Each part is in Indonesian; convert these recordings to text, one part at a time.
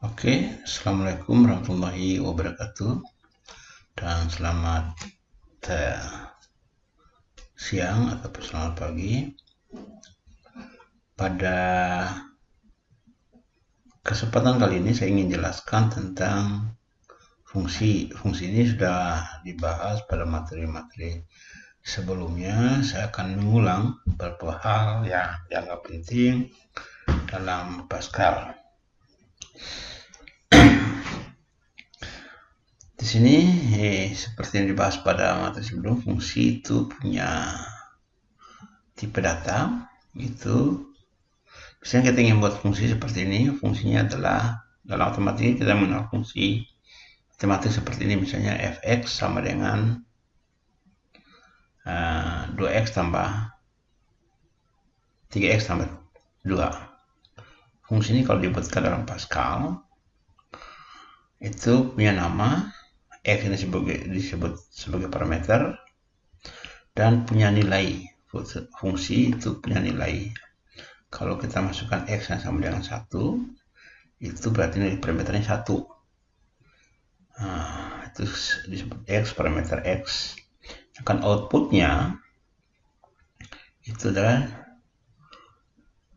Oke, Assalamualaikum warahmatullahi wabarakatuh dan selamat siang atau selamat pagi. Pada kesempatan kali ini saya ingin jelaskan tentang fungsi. Fungsi ini sudah dibahas pada materi-materi sebelumnya. Saya akan mengulang beberapa hal yang dianggap penting dalam Pascal. Di sini seperti yang dibahas pada materi sebelum, fungsi itu punya tipe data. Itu misalnya kita ingin buat fungsi seperti ini, fungsinya adalah dalam matematika kita mengenal fungsi matematik seperti ini, misalnya fx sama dengan 2x tambah 3x tambah 2. Fungsi ini kalau dibuatkan dalam Pascal itu punya nama, x ini disebut sebagai parameter dan punya nilai. Fungsi itu punya nilai. Kalau kita masukkan x yang sama dengan 1, itu berarti nilai parameternya 1. Itu disebut x, parameter x. Sedangkan outputnya itu adalah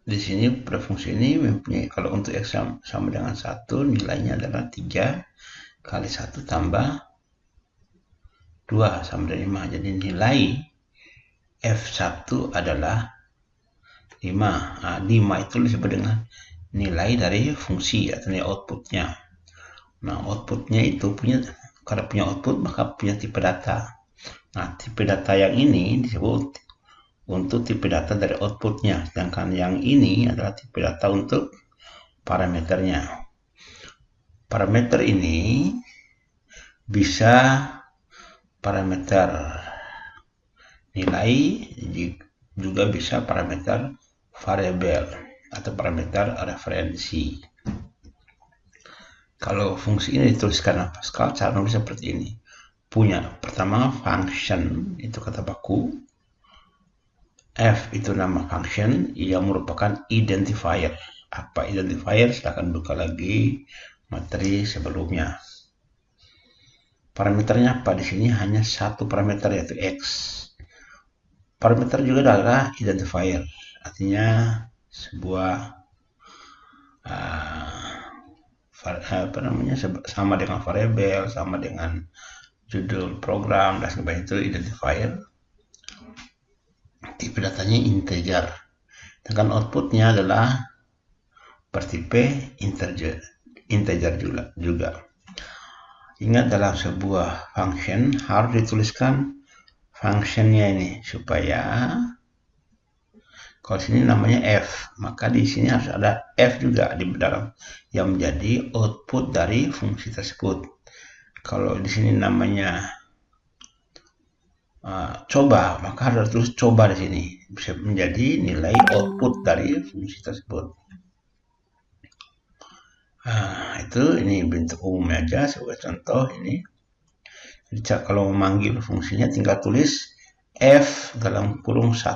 di sini pada fungsi ini mempunyai, kalau untuk x sama dengan 1, nilainya adalah 3 kali 1 tambah 2 sama dengan 5. Jadi nilai f1 adalah 5. 5 itu disebut dengan nilai dari fungsi atau nilai outputnya. Nah, outputnya itu karena punya output maka punya tipe data. Nah, tipe data yang ini disebut untuk tipe data dari outputnya, sedangkan yang ini adalah tipe data untuk parameternya. Parameter ini bisa parameter nilai, juga bisa parameter variabel atau parameter referensi. Kalau fungsi ini dituliskan dalam Pascal, cara nulis seperti ini. Punya pertama function, itu kata baku. F itu nama function yang merupakan identifier. Apa identifier? Silahkan buka lagi materi sebelumnya. Parameternya apa? Di sini hanya satu parameter, yaitu x. Parameter juga adalah identifier, artinya sebuah sama dengan variabel, sama dengan judul program dan sebagainya, itu identifier. Tipe datanya integer, sedangkan outputnya adalah bertipe integer juga. Ingat, dalam sebuah function harus dituliskan functionnya ini, supaya kalau sini namanya f, maka di sini harus ada f juga di dalam yang menjadi output dari fungsi tersebut. Kalau di sini namanya coba, maka harus terus coba di sini, bisa menjadi nilai output dari fungsi tersebut. Itu ini bentuk umumnya aja sebagai contoh ini. Jadi kalau memanggil fungsinya tinggal tulis f dalam kurung 1.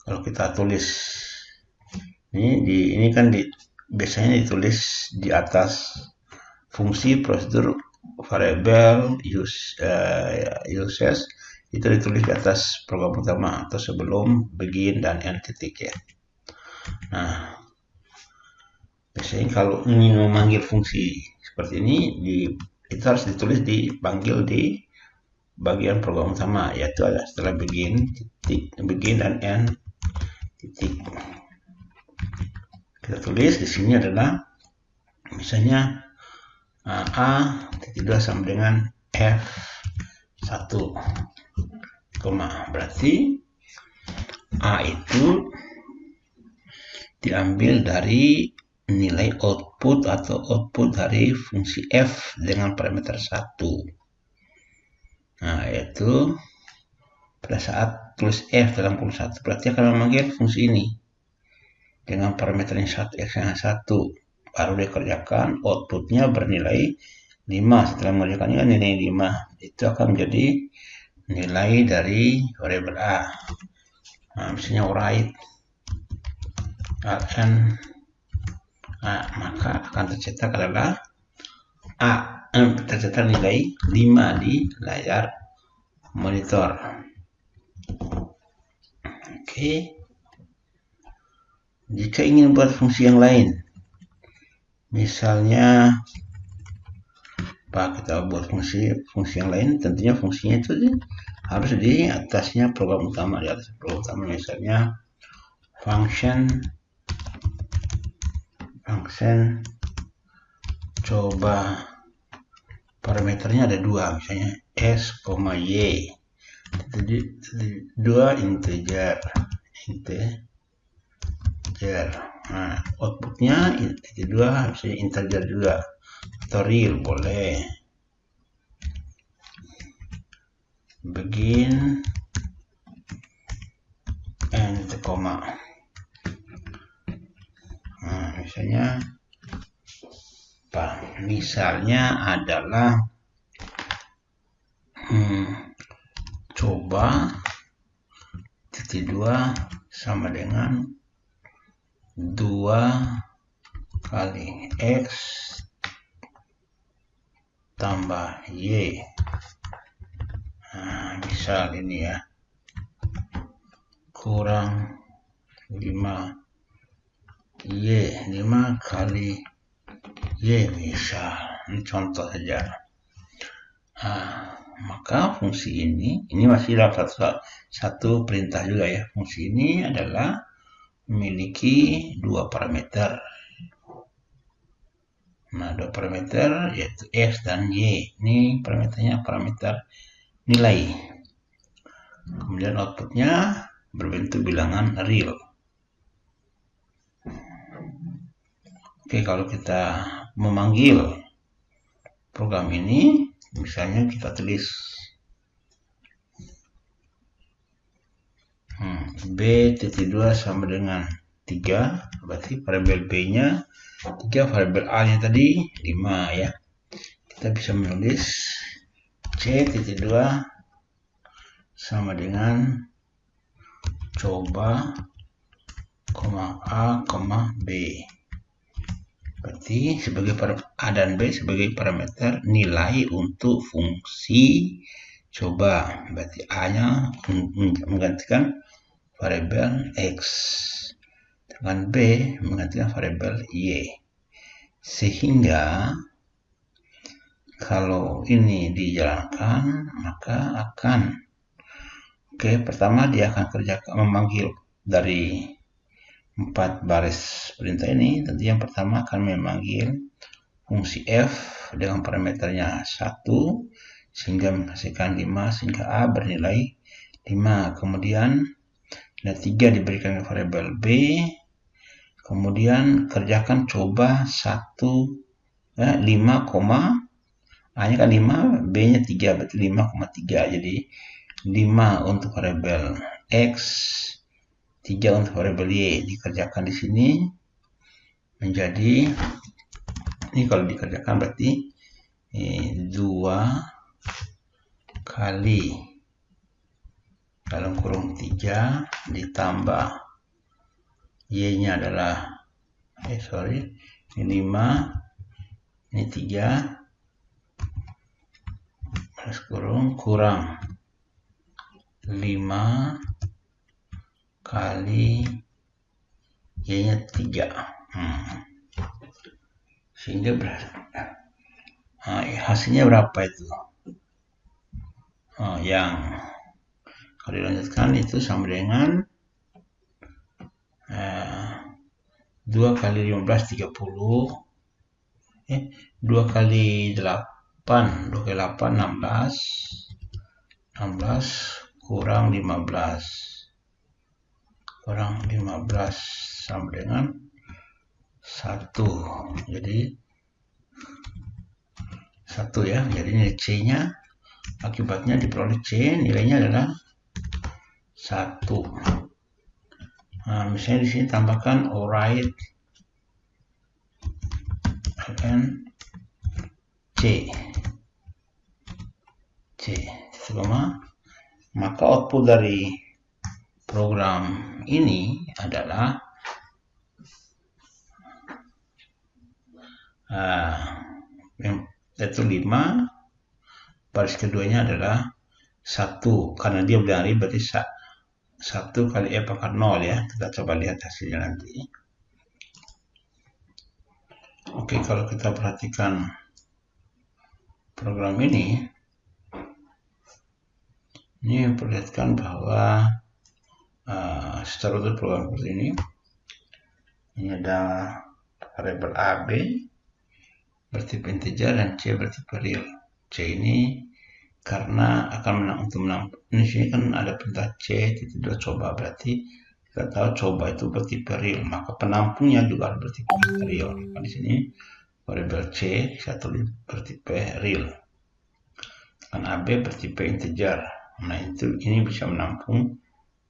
Kalau kita tulis ini kan biasanya ditulis di atas fungsi, prosedur, variabel, uses, itu ditulis di atas program utama atau sebelum begin dan end titik ya. Nah, biasanya kalau ingin memanggil fungsi seperti ini, itu harus dipanggil di bagian program utama, yaitu ada setelah begin dan end titik. Kita tulis di sini adalah misalnya A.2 sama dengan F1, berarti A itu diambil dari nilai output atau output dari fungsi F dengan parameter 1. Nah, yaitu pada saat tulis F dalam kurung 1, berarti akan memanggil fungsi ini dengan parameternya 1, X yang 1. Baru dikerjakan, outputnya bernilai 5. Setelah mengerjakannya nilai 5, itu akan menjadi nilai dari variabel A. Nah, misalnya write rn Nah, maka akan tercetak adalah tercetak nilai 5 di layar monitor. Oke. Jika ingin buat fungsi yang lain, misalnya kita buat fungsi yang lain, tentunya fungsinya itu harus di atasnya program utama, di atas program utama. Misalnya function coba, parameternya ada 2, misalnya s, y. Jadi 2 integer. Nah, outputnya itu 2 misalnya integer juga atau real boleh. Begin and koma. Nah, misalnya adalah coba titik 2 sama dengan 2 kali x tambah y. Nah, misal ini ya, kurang 5 kali y, misal. Ini contoh saja. Nah, maka fungsi ini masih dalam satu perintah juga ya. Fungsi ini adalah memiliki 2 parameter. Nah, 2 parameter yaitu x dan y. Ini parameternya parameter nilai. Kemudian outputnya berbentuk bilangan real. Oke, kalau kita memanggil program ini, misalnya kita tulis b.2 sama dengan 3, berarti variabel b-nya 3, variabel a-nya tadi 5 ya. Kita bisa menulis c.2 sama dengan coba, a, b. Berarti sebagai a dan b sebagai parameter nilai untuk fungsi coba. Berarti a-nya menggantikan variabel x, dengan b menggantikan variabel y. Sehingga kalau ini dijalankan, maka akan pertama dia akan memanggil dari 4 baris perintah ini. Tentu yang pertama akan memanggil fungsi f dengan parameternya 1 sehingga menghasilkan 5, sehingga a bernilai 5. Kemudian nilai 3 diberikan ke variabel b. Kemudian kerjakan coba 5, a-nya kan 5, b-nya 3, berarti 5,3. Jadi 5 untuk variabel x, 3 untuk variabel y. Dikerjakan di sini menjadi, ini kalau dikerjakan berarti 2 kali dalam kurung 3 ditambah y-nya adalah ini 5, ini 3 plus kurung kurang 5 kali y-nya 3. Sehingga hasilnya berapa itu? Yang kalau dilanjutkan itu sama dengan 2 kali 15, 30. 2 kali 8, 16 kurang 15 sama dengan 1. Jadi 1 ya. Jadi nilai C-nya akibatnya diperoleh C, nilainya adalah 1. Nah, misalnya di sini tambahkan alright and C, maka output dari program ini adalah Yaitu 5, baris keduanya adalah 1, karena dia binary berarti 1 kali pangkat 0 ya. Kita coba lihat hasilnya nanti. Oke, kalau kita perhatikan program ini memperlihatkan bahwa struktur program seperti ini. Ini ada variabel A, B bertipe integer dan C bertipe real. C ini karena akan ini sini kan ada perintah C tidak coba, berarti kita tahu coba itu bertipe real, maka penampungnya juga harus bertipe real. Di sini variabel C satu bertipe real, dan AB bertipe integer. Nah ini bisa menampung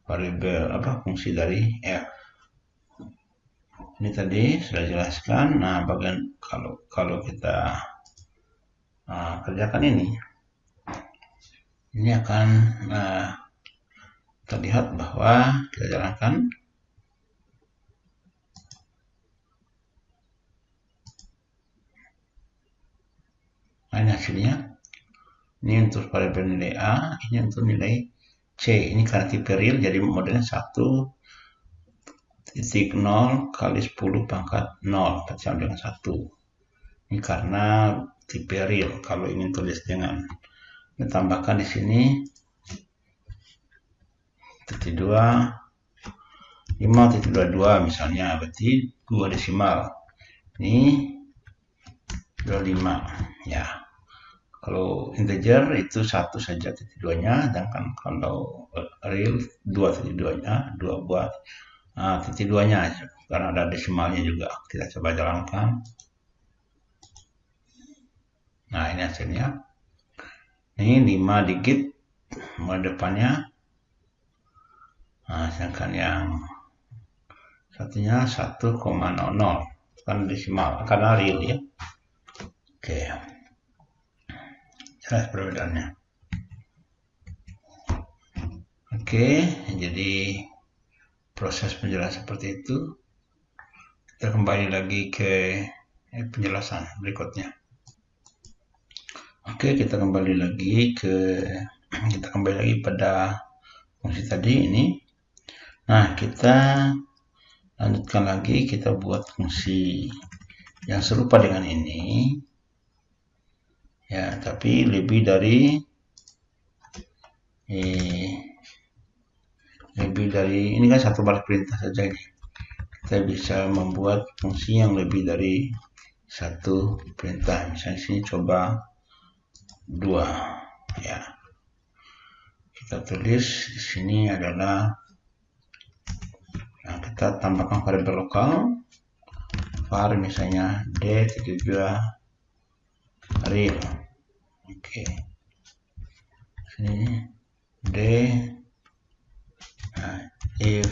variabel fungsi dari F. Ini tadi sudah jelaskan. Nah bagian kalau kita kerjakan ini akan terlihat bahwa kita jalankan ini hasilnya. Ini untuk variabel nilai A, ini untuk nilai C. Ini karena tipe real jadi modelnya 1.0 kali 10 pangkat 0 sama dengan 1. Ini karena tipe real. Kalau ingin tulis dengan ditambahkan di sini 5.22 misalnya, berarti 2 desimal. Ini 25 ya. Kalau integer itu 1 saja titik 2-nya, sedangkan kalau real 2 titik 2-nya, 2 buat titik 2-nya, karena ada desimalnya juga. Kita coba jalankan. Nah ini hasilnya. Ini 5 digit mulai depannya. Nah, sedangkan yang satunya 1,00 kan desimal karena real ya. Oke. Jelas perbedaannya. Oke, jadi proses penjelasan seperti itu. Kita kembali lagi ke penjelasan berikutnya. Oke, kita kembali lagi pada fungsi tadi ini. Nah, kita lanjutkan lagi, kita buat fungsi yang serupa dengan ini. Ya, tapi lebih dari ini kan satu baris perintah saja ini. Kita bisa membuat fungsi yang lebih dari satu perintah. Misalnya sini coba 2 ya. Kita tulis di sini adalah kita tambahkan variabel lokal var misalnya d32 real. Oke. Sini d if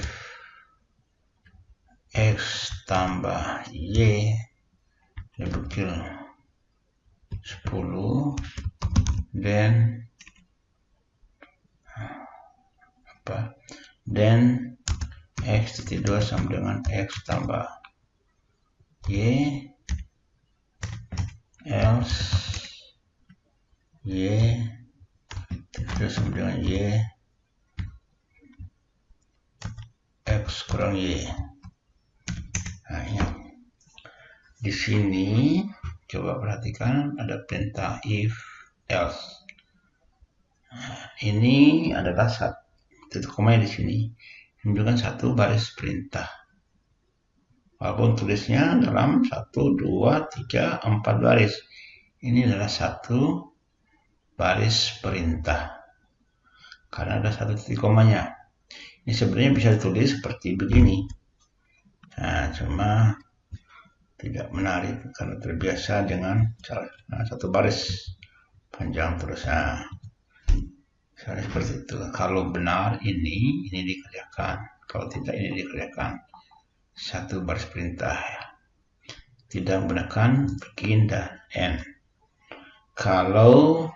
x tambah y lebih kecil 10 then x titik 2 sama dengan x tambah y else y titik 2 sama dengan y x kurang y. Nah ini di sini coba perhatikan ada perintah if else. Nah, ini adalah titik koma di sini menunjukkan satu baris perintah. Walaupun tulisnya dalam 1, 2, 3, 4 baris. Ini adalah satu baris perintah. Karena ada satu titik komanya. Ini sebenarnya bisa ditulis seperti begini. Nah, cuma tidak menarik karena terbiasa dengan satu baris panjang terus. Seperti itu. Kalau benar ini dikerjakan. Kalau tidak ini dikerjakan. Satu baris perintah. Tidak menggunakan begin dan end. Kalau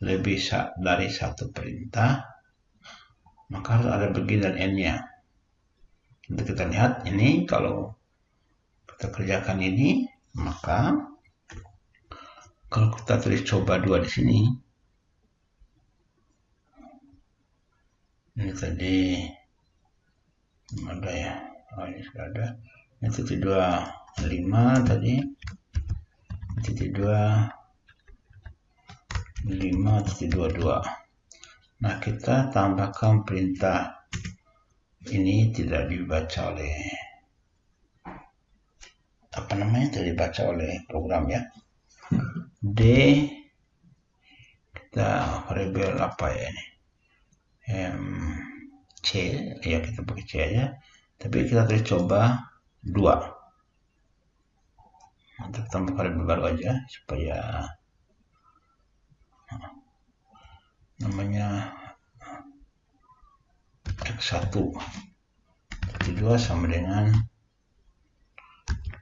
lebih dari satu perintah, maka harus ada begin dan end-nya. Untuk kita lihat ini, kalau kita kerjakan ini, Maka kalau kita tulis coba 2 di sini, ini tadi ada ya, ini sudah ada. Ini titik 2, 5 tadi, titik 2, 5, titik 22. Nah, kita tambahkan perintah ini tidak dibaca oleh tidak dibaca oleh program ya. D, kita variabel apa ya ini, C ya, kita pakai C aja, tapi kita tulis coba 2. Untuk tambah variabel baru aja supaya namanya X1 titik 2 sama dengan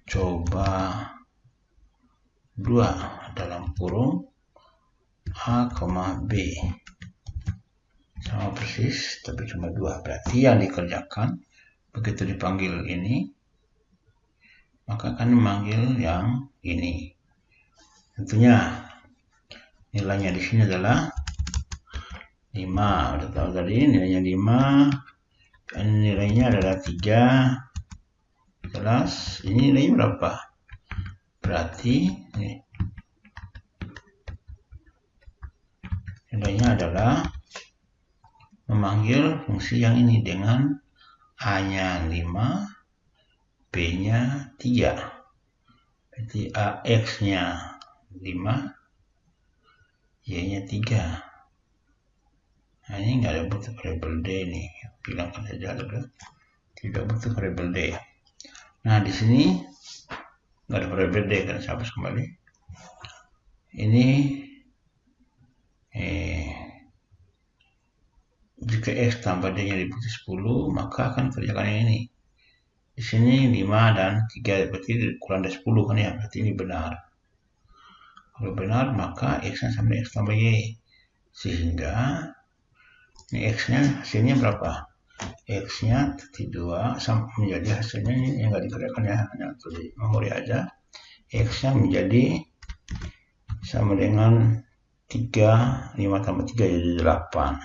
coba 2 dalam kurung A, B sama persis, tapi cuma 2. Berarti yang dikerjakan begitu dipanggil ini, maka akan memanggil yang ini. Tentunya nilainya di sini adalah 5. Udah tahu tadi nilainya 5. Dan nilainya adalah 3. Jelas. Ini nilainya berapa? Berarti nilainya adalah memanggil fungsi yang ini dengan A-nya 5, B-nya 3. Berarti AX-nya 5, Y-nya 3. Nah, ini nggak ada butuh variabel D nih, bilangkan saja dulu tidak butuh variabel D. Nah, di sini nggak ada variabel D kan, saya hapus kembali. Ini jika X tambah D-nya dibutuh 10, maka akan kerjakan yang ini. Di sini 5 dan 3, berarti kurang dari 10 kan ya, berarti ini benar. Kalau benar, maka X-nya sama dengan X tambah Y. Sehingga ini X-nya hasilnya berapa? X-nya titik 2 menjadi hasilnya ini yang nggak dikerjakan ya, hanya untuk di memori aja. X-nya menjadi sama dengan 3, 5 tambah 3 jadi 8.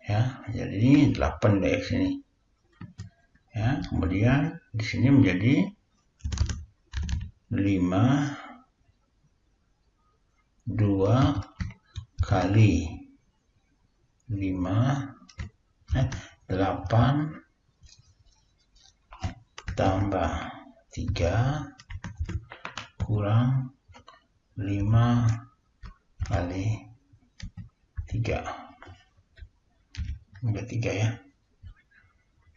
Ya, jadi 8 dari X ini. Ya, kemudian di sini menjadi 5, 2 kali 8 tambah 3 kurang 5 kali 3. Udah 3 ya.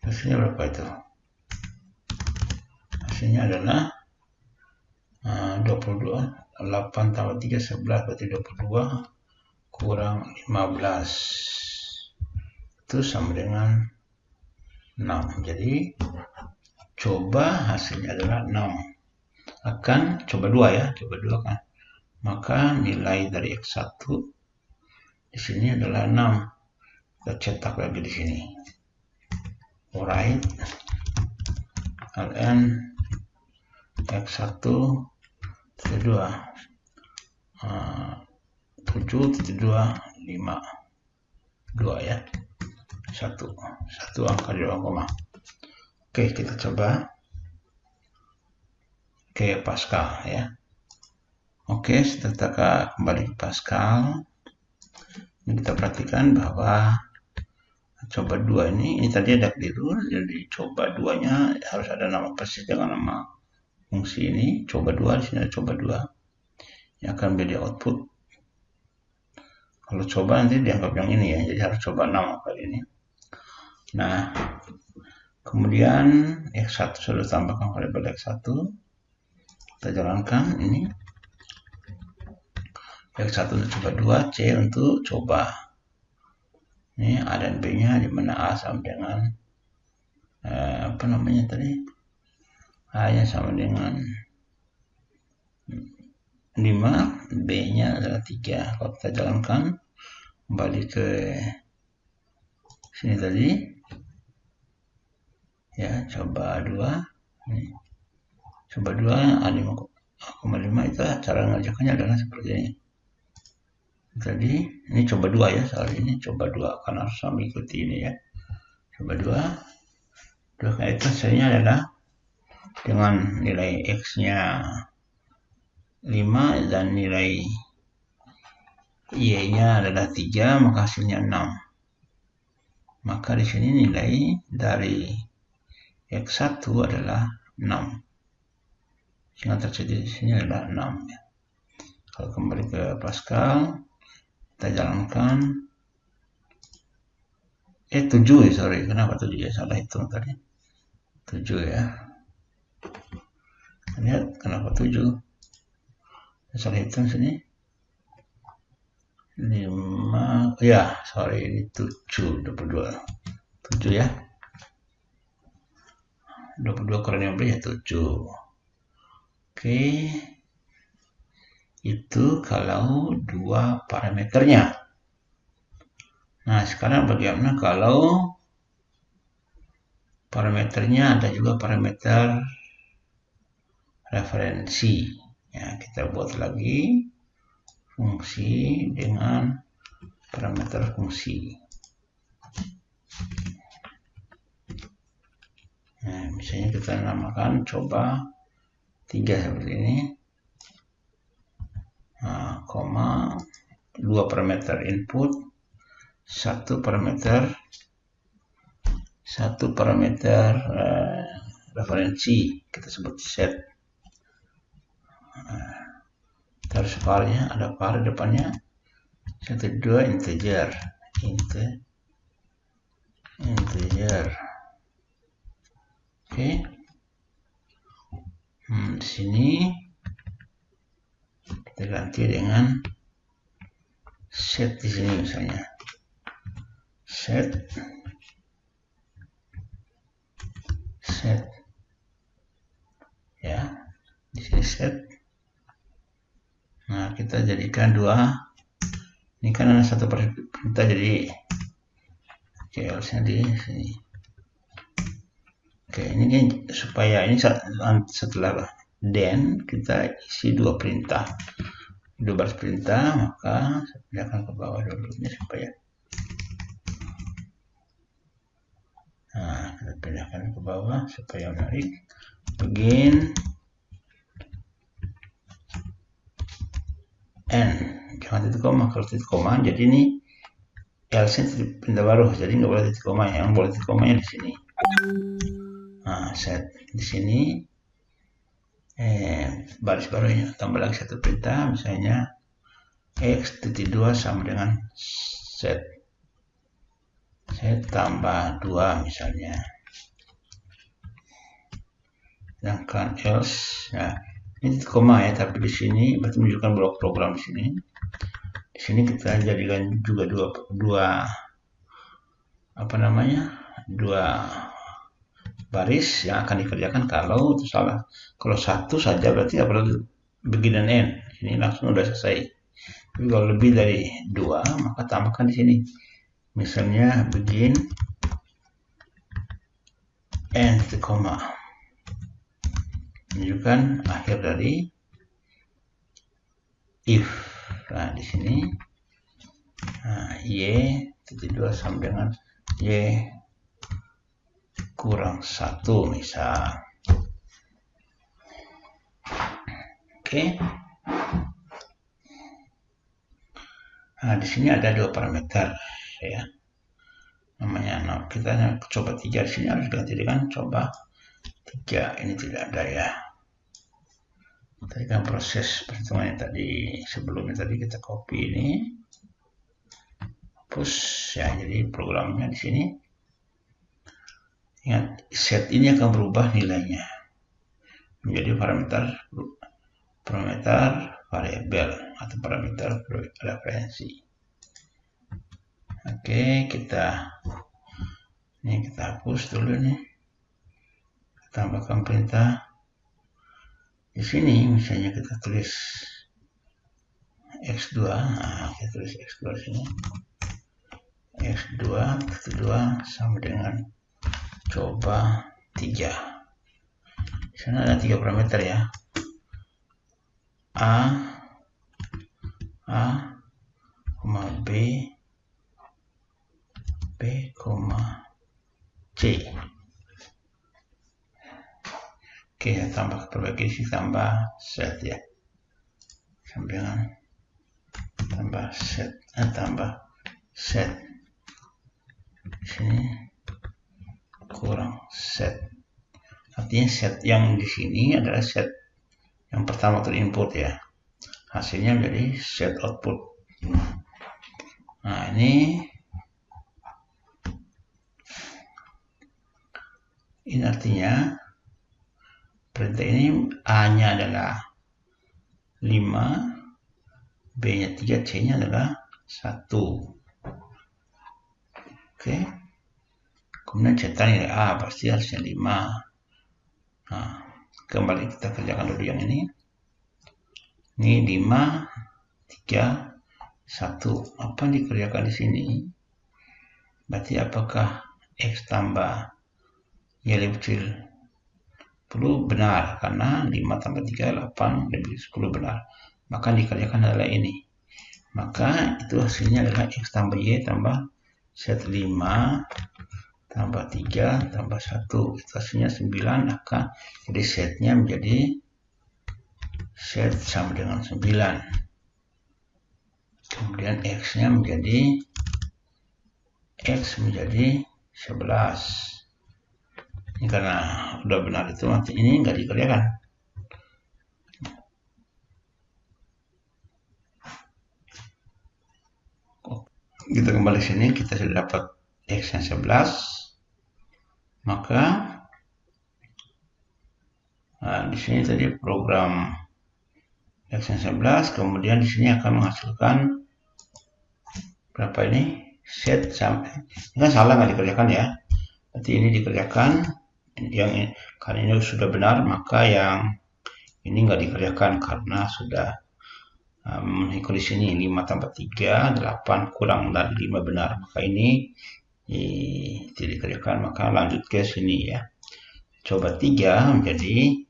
Hasilnya berapa itu? Hasilnya adalah 22. 8 tambah 3, 11, berarti 22 kurang 15. Itu sama dengan 6. Jadi coba hasilnya adalah 6. Akan coba 2 ya, coba 2 kan. Maka nilai dari X1 di sini adalah 6. Kita cetak lagi di sini. Write ln X1 titik 2 7 titik 2 5 2 ya, 1 angka di bawah koma. Oke, kita coba ke Pascal ya. Oke, setelah kembali ke Pascal, ini kita perhatikan bahwa coba 2 ini tadi ada keliru, jadi coba 2-nya harus ada nama persis dengan nama fungsi ini. Coba 2 di sini ada coba 2 yang akan menjadi output. Kalau coba nanti dianggap yang ini ya, jadi harus coba 6 kali ini. Nah, kemudian X1 sudah tambahkan variabel X1, kita jalankan ini. X1 untuk coba 2, C untuk coba. Ini A dan B-nya, di mana A sama dengan A-nya sama dengan 5, B-nya adalah 3. Kalau kita jalankan kembali ke sini tadi ya, coba 2 ini. coba 2 5,5 itu cara mengerjakannya adalah seperti ini. Jadi ini coba 2 ya, soal ini coba 2 karena harus mengikuti ini ya. Coba 2 kali itu hasilnya adalah dengan nilai X-nya 5 dan nilai Y-nya adalah 3, maka hasilnya 6. Maka di sini nilai dari X1 adalah 6. Yang terjadi di sini adalah 6 ya. Kalau kembali ke Pascal, kita jalankan 7 ya, sorry, kenapa 7 ya, salah hitung tadi 7 ya, lihat kenapa 7 salah hitung sini 5 ya, sorry ini 7 7 ya, 22 kurang 15 ya 7. Oke, itu kalau 2 parameternya. Nah, sekarang bagaimana kalau parameternya ada juga parameter referensi. Ya, kita buat lagi fungsi dengan parameter fungsi. Nah, misalnya kita namakan coba 3 seperti ini. Nah, koma 2 parameter input, 1 parameter referensi, kita sebut set. Terus varnya ada var depannya 1 2 integer. Oke. Di sini kita ganti dengan set di sini misalnya. Set ya, di sini set. Nah, kita jadikan 2. Ini kan ada 1 perintah, jadi CL-nya di sini. Oke, ini kan supaya ini setelah then kita isi 2 perintah, 2 baris perintah, maka saya pindahkan ke bawah dulu ini supaya. Nah, kita pindahkan ke bawah supaya menarik. Begin N, jangan titik koma. Kalau titik koma, jadi ini else perintah baru, jadi nggak boleh titik koma. Yang boleh titik komanya di sini. Nah, set di sini baris barunya tambah lagi 1 perintah, misalnya x.2 sama dengan set tambah 2 misalnya. Sedangkan else, ya ini titik koma ya, tapi di sini berarti menunjukkan blok program di sini. Di sini kita jadikan juga dua baris yang akan dikerjakan kalau itu salah. Kalau 1 saja berarti nggak perlu begin dan end, ini langsung udah selesai. Tapi kalau lebih dari 2 maka tambahkan di sini. Misalnya begin end titik koma, menunjukkan akhir dari if. Nah, di sini y.2 sama dengan y kurang 1 misal. Oke. Nah, di sini ada 2 parameter ya. Namanya kita coba 3, di sini harus ganti dengan coba 3. Ini tidak ada ya. Tadi kan proses perhitungannya tadi sebelumnya tadi kita copy ini, hapus ya. Jadi programnya di sini. Ingat, set ini akan berubah nilainya menjadi parameter variabel atau parameter referensi. Oke, kita hapus dulu nih. Kita tambahkan perintah di sini, misalnya kita tulis x2. Nah, kita tulis x2 di sini. x2 sama dengan coba 3. Di sana ada 3 parameter ya. A, B, C. Oke, tambah perbaiki isi, tambah set ya. Sampingan tambah set, sini kurang set. Artinya set yang di sini adalah set yang pertama terinput ya. Hasilnya menjadi set output. Nah, ini artinya perintah ini A-nya adalah 5, B-nya 3, C-nya adalah 1. Oke. Kemudian cetak nilai A, pasti harusnya 5. Nah, kembali kita kerjakan dulu yang ini. Ini 5, 3, 1. Apa yang dikerjakan di sini? Berarti apakah X tambah Y lebih kecil 10 benar, karena 5 tambah 3, 8 lebih 10 benar. Maka yang dikerjakan adalah ini. Maka itu hasilnya adalah X tambah Y tambah set 5 tambah 3 tambah 1. Itu hasilnya 9, maka jadi setnya menjadi set sama dengan 9. Kemudian X-nya menjadi 11. Ini karena udah benar itu, nanti ini nggak dikerjakan. Kita kembali sini, kita sudah dapat X yang 11. Maka di sini tadi program X yang 11, kemudian di sini akan menghasilkan berapa ini? Set sampai, ini kan salah nggak dikerjakan ya. Berarti ini dikerjakan, yang ini, karena ini sudah benar, maka yang ini nggak dikerjakan karena sudah memenuhi kondisi ini. 5 tambah 3, 8 kurang dari 5 benar, maka ini tidak dikerjakan. Maka lanjut ke sini ya. Coba 3 menjadi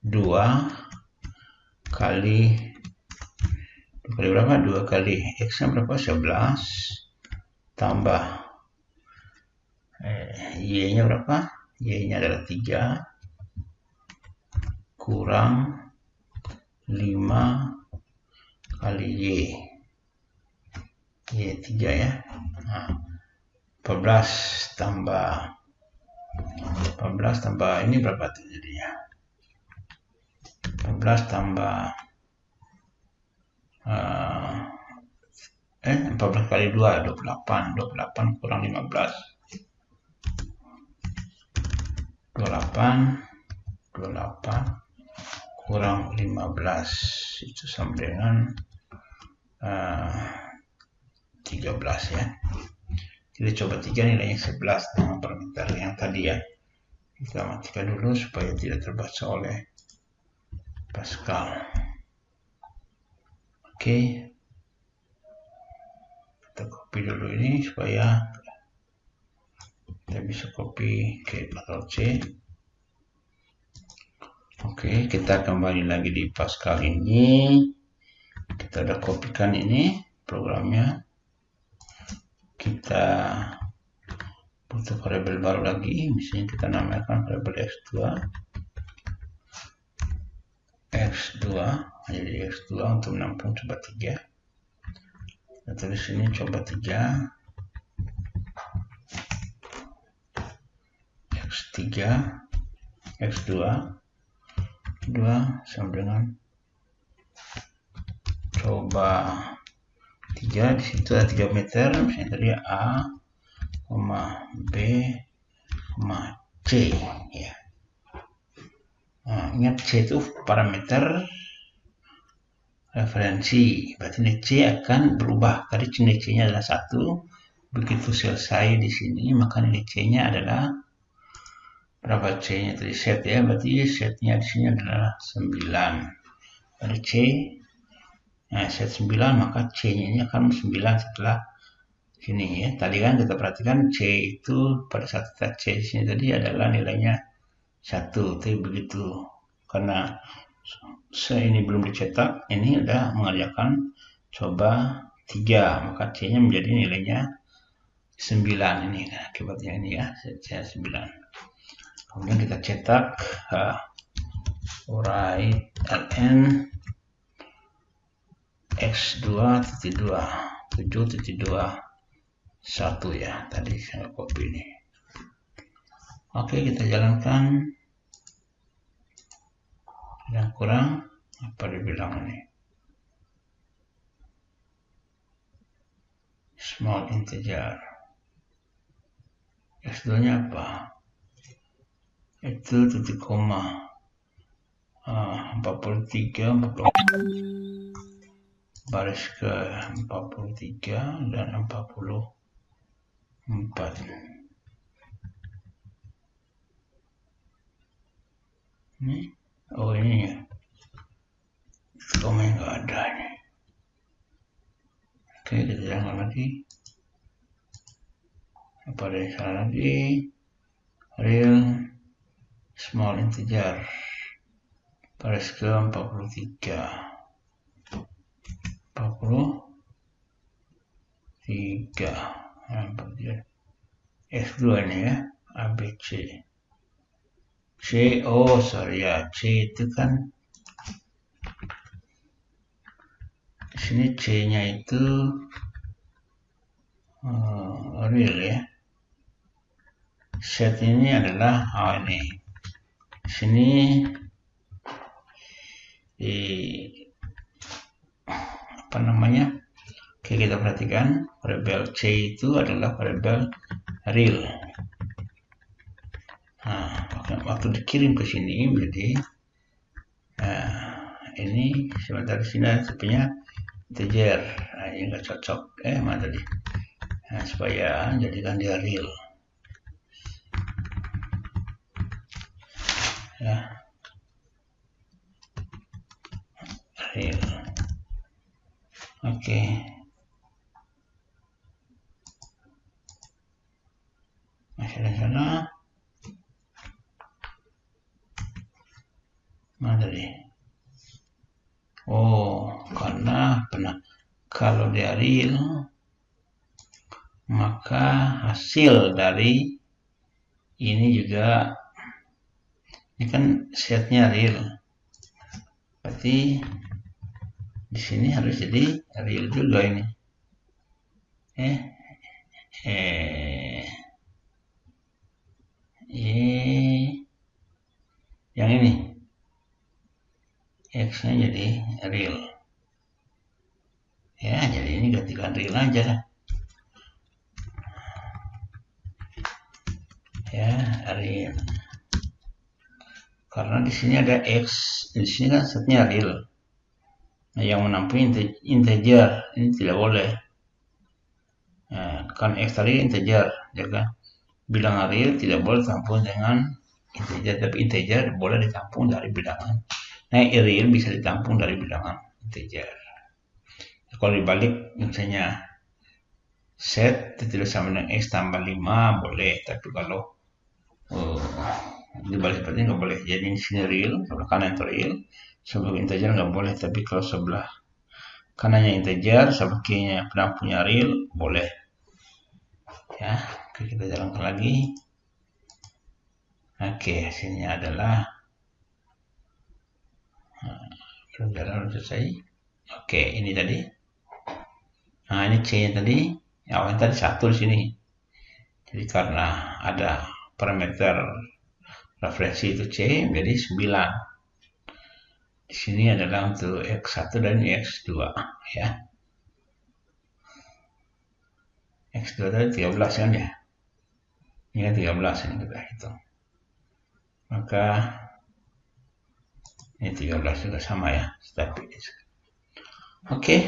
2 kali berapa? 2 kali X-nya berapa? 11 tambah Y-nya berapa? Y-nya adalah 3 kurang 5 kali Y 3 ya. Nah, 14 tambah ini berapa tuh jadinya? 14 tambah 14 kali 2, 28 kurang 15, 28 kurang 15, itu sama dengan 13 ya. Kita coba 3 nilainya 11 dengan parameter yang tadi ya. Kita matikan dulu supaya tidak terbaca oleh Pascal. Oke, kita copy dulu ini supaya kita bisa copy ke Ctrl C. Oke, kita kembali lagi di Pascal ini. Kita udah kopikan ini programnya. Kita butuh variabel baru lagi, misalnya kita namakan variabel X2 jadi X2 untuk menampung coba 3. Kita tulis sini coba 3 X2 sama dengan coba 3. Di situ ada 3 meter, misalnya tadi A, B, C ya. Nah, ingat C itu parameter referensi, berarti ini C akan berubah. Tadi nilai C-nya adalah 1. Begitu selesai di sini, maka nilai C-nya adalah berapa? C-nya tadi set ya, berarti setnya di sini adalah 9. Pada C, set 9, maka C-nya ini akan 9 setelah sini ya. Tadi kan kita perhatikan C itu pada saat kita C di sini tadi adalah nilainya 1, tapi begitu karena saya ini belum dicetak, ini udah mengerjakan coba 3, maka C nya menjadi nilainya 9 ini akibatnya ini ya, C 9. Kemudian kita cetak write ln x2.2 7.2 1 ya, tadi saya copy ini. Oke, kita jalankan. Yang kurang apa dibilang ini, small integer. x2 nya apa, itu titik koma 43 baris ke 43 dan 44. Ini oh ini ya, komen nggak ada nih. Oke, kita jalan lagi. Apa ada yang salah lagi? Real small integer baris ke 43 X2 ini ya, ABC. C, oh sorry ya, C itu kan di sini C-nya itu real ya. Set ini adalah ini. Di sini apa namanya? Oke, kita perhatikan variabel C itu adalah variabel real. Nah, waktu dikirim ke sini jadi ini sebentar di sini sebenarnya integer. Nah, ini nggak cocok. Mana tadi? Nah, supaya jadikan dia real. Ya, real. Oke. Masih ada sana. Mana tadi? Oh, karena kalau dia real, maka hasil dari ini juga, ini kan setnya real, berarti di sini harus jadi real juga ini. Yang ini X-nya jadi real. Ya, jadi ini gantikan real aja lah. Ya, real. Karena di sini ada X, di sini kan setnya real. Nah, yang menampung integer, ini tidak boleh. Nah, kan X tadi integer, ya kan? Bilangan real tidak boleh ditampung dengan integer, tapi integer boleh ditampung dari bilangan. Nah, real bisa ditampung dari bilangan integer. Kalau dibalik, misalnya set tidak sama dengan x tambah 5 boleh, tapi kalau dibalik seperti ini nggak boleh. Jadi di sini real, sebelah kanan itu real, sebelah integer nggak boleh, tapi kalau sebelah kanannya integer, sebelah kirinya penampungnya real, boleh. Ya, oke, kita jalankan lagi. Oke, hasilnya adalah belum jalan selesai. Oke, ini tadi. Nah, ini C-nya tadi. Yang tadi 1 di sini. Jadi karena ada parameter referensi itu C, menjadi 9. Di sini adalah untuk X1 dan X2 ya. X2 tadi 13 kan ya. Ini kan 13 ini kita hitung. Maka ini 13 juga sama ya. Oke.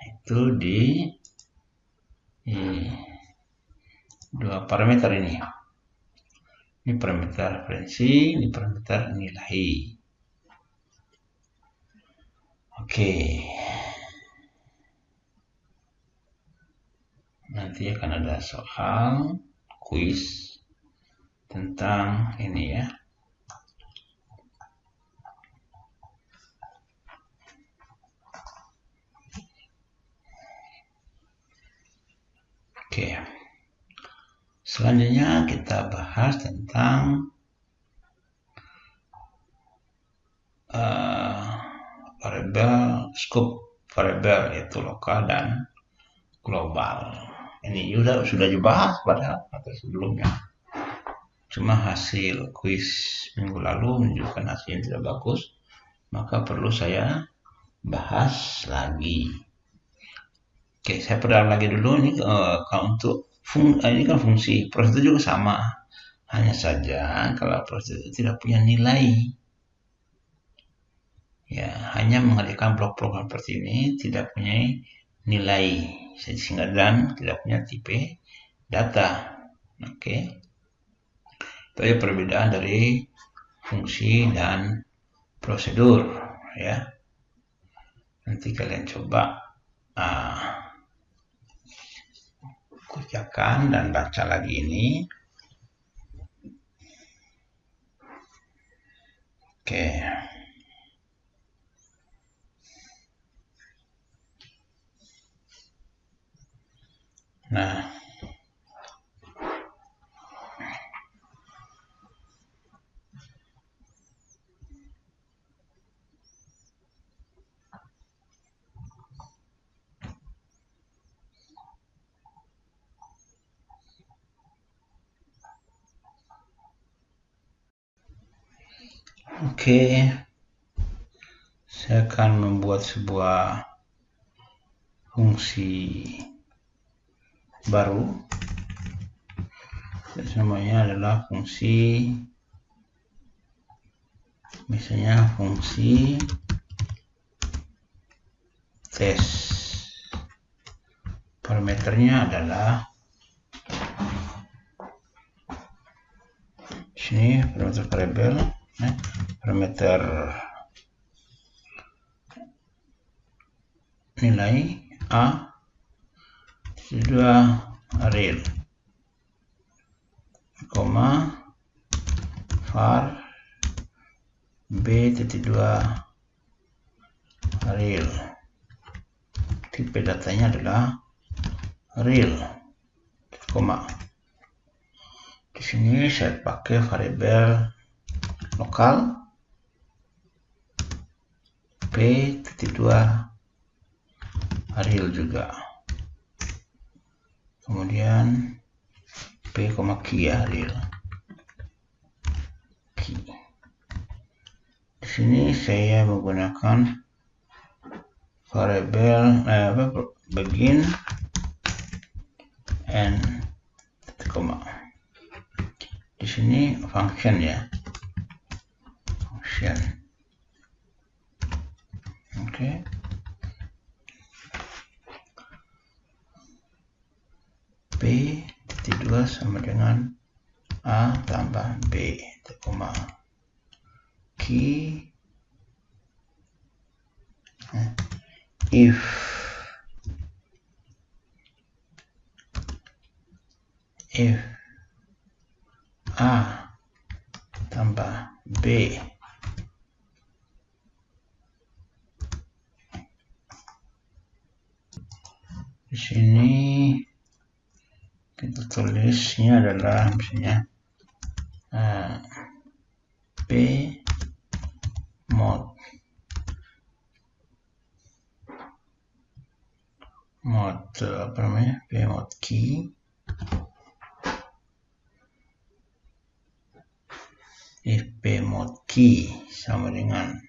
Itu di dua parameter ini. Ini parameter referensi, ini parameter nilai. Oke. Nanti akan ada soal quiz tentang ini ya. Oke. Selanjutnya kita bahas tentang variabel scope variabel, yaitu lokal dan global. Ini sudah dibahas pada materi sebelumnya. Cuma hasil kuis minggu lalu menunjukkan hasil yang tidak bagus, maka perlu saya bahas lagi. Oke, saya perdalam lagi dulu ini kalau untuk ini kan fungsi proses itu juga sama. Hanya saja kalau proses itu tidak punya nilai. Ya, hanya menghadirkan blok program seperti ini tidak punya nilai sehingga dan tidak punya tipe data. Oke. Itu aja perbedaan dari fungsi dan prosedur ya. Nanti kalian coba kerjakan dan baca lagi ini. Oke. Nah, oke. Saya akan membuat sebuah fungsi baru. Namanya adalah fungsi, misalnya fungsi tes. Parameternya adalah sini parameter variabel, parameter nilai A, dua real, koma var b.2 real. Tipe datanya adalah real, koma. Di sini saya pakai variabel lokal p.2 real juga. Kemudian p, key ya, real. Key. Di sini saya menggunakan variabel begin and koma. Di sini function ya, function. Oke. P.2 sama dengan A tambah B, koma. Key if A tambah B di sini kita tulisnya adalah misalnya P mod apa namanya, P mod key if P mod key sama dengan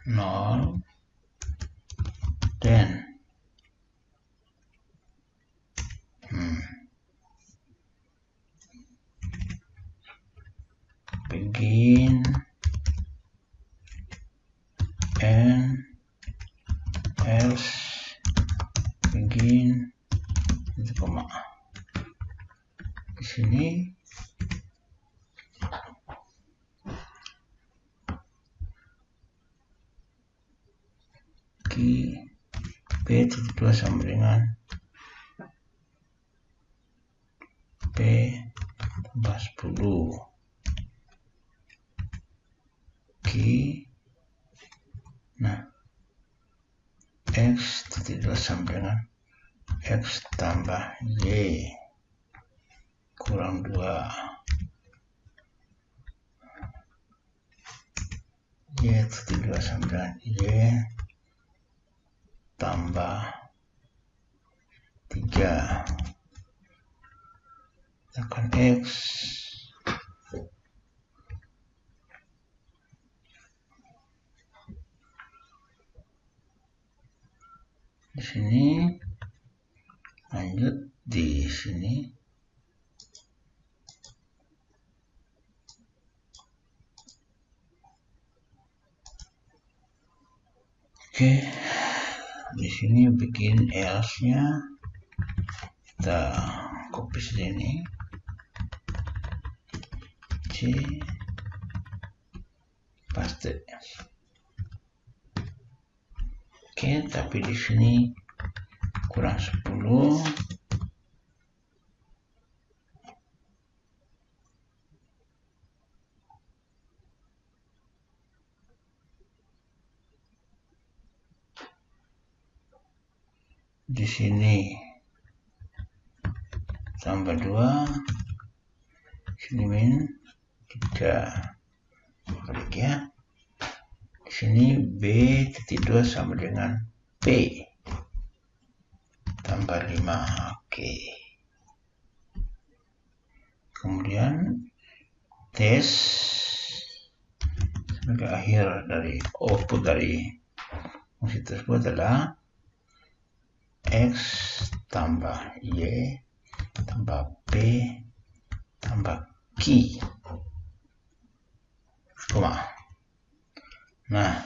0, then begin and else begin itu koma. Di sini key P.2 sama dengan P 10. Oke. Nah, X titik 2 sama dengan X tambah Y kurang 2. Y titik 2 sama dengan Y tambah 3. Tekan X. Di sini lanjut di sini. Oke, di sini bikin else-nya kita copy sini, C, paste. Oke, tapi di sini kurang 10. Di sini tambah 2, sini min 3, balik ya. Di sini B titik 2 sama dengan P tambah 5. Oke. Kemudian tes sebagai akhir dari output dari fungsi tersebut adalah X tambah Y tambah P tambah Q, koma. Nah,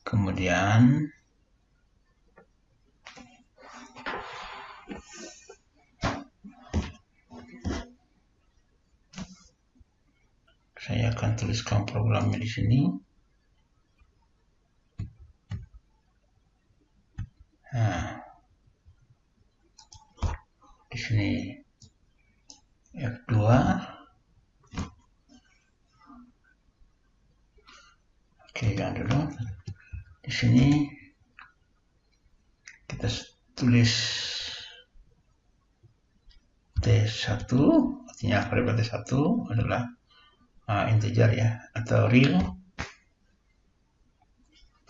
kemudian saya akan tuliskan programnya di sini. Nah, di sini F2. Oke, jangan dulu. Di sini kita tulis T1, artinya variabel T1 adalah integer ya, atau real.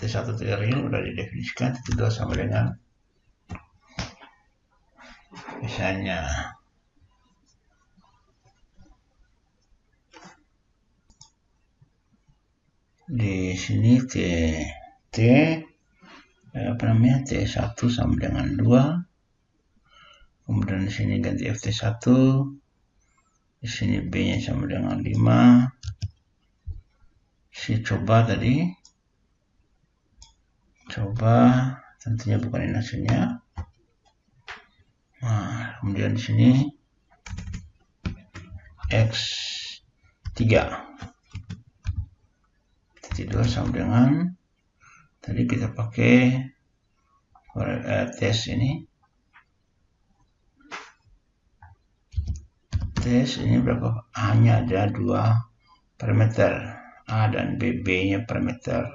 T1 itu real sudah didefinisikan. T2 sama dengan misalnya di sini T1 sama dengan 2. Kemudian di sini ganti FT1. Di sini B-nya sama dengan 5. Si coba tadi. Coba tentunya bukan ini hasilnya. Nah, kemudian di sini X3 titik 2 sama dengan tadi kita pakai tes ini. Tes ini berapa? Hanya ada 2 parameter, A dan B. B-nya parameter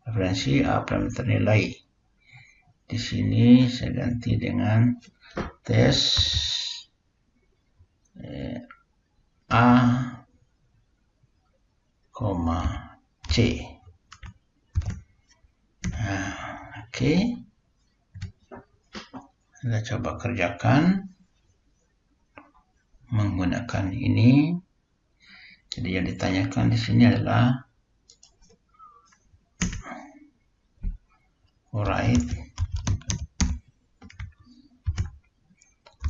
referensi, A parameter nilai. Di sini saya ganti dengan tes A, C. Nah, oke. Kita coba kerjakan menggunakan ini. Jadi yang ditanyakan di sini adalah write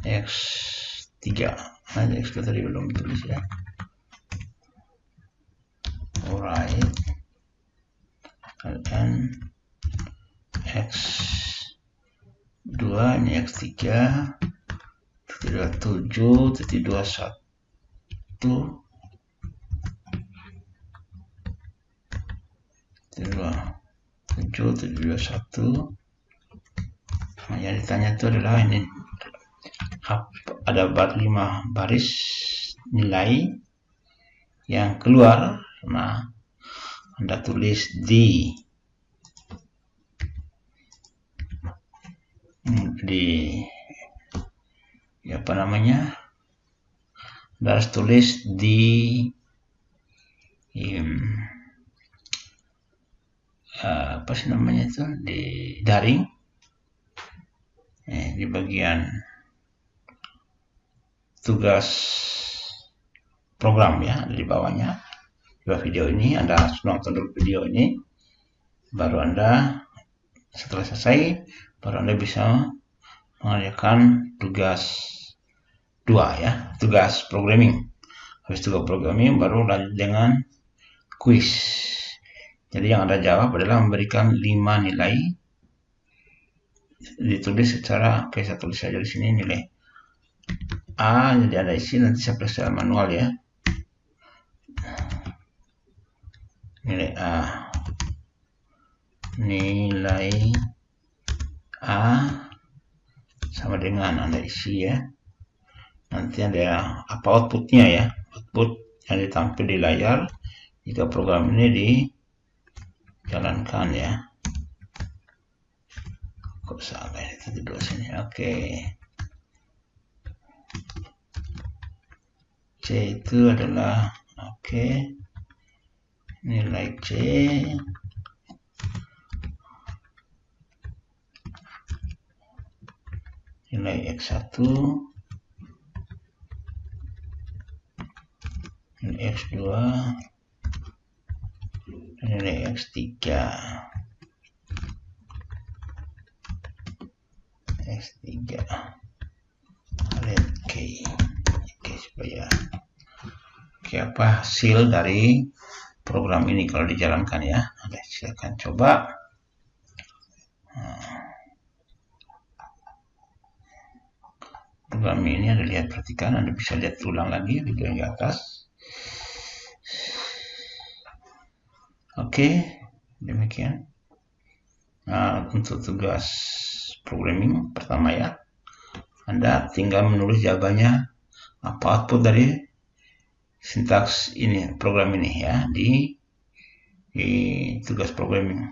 X3. Nah, X3 tadi belum ditulis ya. Write kalian X2 ini X3 27 21 7 21. Nah, yang ditanya itu adalah ini ada 5 baris nilai yang keluar. Nah, Anda tulis di apa namanya, Anda harus tulis di apa sih namanya itu, di daring, di bagian tugas program ya, di bawahnya. Di bawah video ini Anda harus nonton dulu video ini, baru Anda setelah selesai baru Anda bisa mengerjakan tugas 2 ya, tugas programming. Habis tugas programming baru lanjut dengan kuis. Jadi yang Anda jawab adalah memberikan 5 nilai, ditulis secara, oke, saya tulis saja di sini nilai A, jadi Anda isi, nanti saya periksa secara manual ya. Nilai A, nilai A sama dengan Anda isi ya. Nanti ada apa outputnya ya, output yang ditampil di layar jika program ini dijalankan ya. Kok salah ya, tadi dulu sini. Oke. C itu adalah nilai C nilai X1, nilai X2, dan nilai X3. Supaya apa hasil dari program ini kalau dijalankan ya. Oke, silakan coba. Program ini Anda lihat, perhatikan, Anda bisa lihat ulang lagi video yang di atas. Oke, demikian. Nah, untuk tugas programming pertama ya, Anda tinggal menulis jawabannya, apa output dari sintaks ini, program ini ya, di tugas programming.